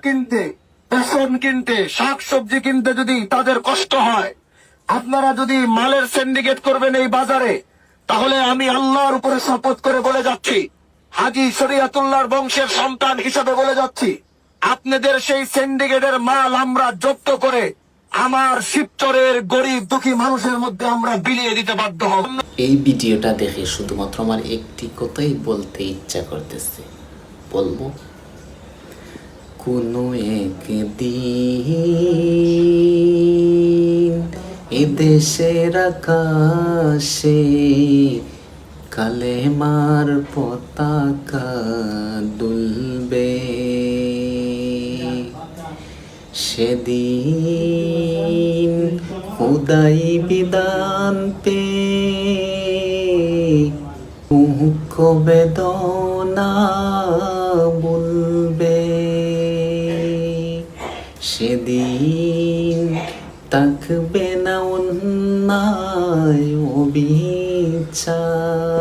কিনতে, রেশন কিনতে, শাকসবজি কিনতে যদি তাদের কষ্ট হয়, আপনারা যদি মালের সিন্ডিকেট করবেন এই বাজারে, তাহলে আমি আল্লাহর উপরে শপথ করে বলে যাচ্ছি, হাজী শরিয়াতুল্লাহর বংশের সন্তান হিসেবে বলে যাচ্ছি, আপনাদের সেই সিন্ডিকেটের মাল আমরা জব্দ করে আমার শিবচরের গরিব দুঃখী মানুষের মধ্যে আমরা বিলিয়ে দিতে বাধ্য হব। এই ভিডিওটা দেখে শুধুমাত্র আমার একটি কথাই বলতে ইচ্ছা করতেছে, বলবো, কোনো একদিন এদেশের আকাশে কালেমার পতাকা দুলবে, সেদিন খোদাই বিধান পে মুখ বেদনা বলবে, সেদিন থাকবে না অন্যায় অবিচার,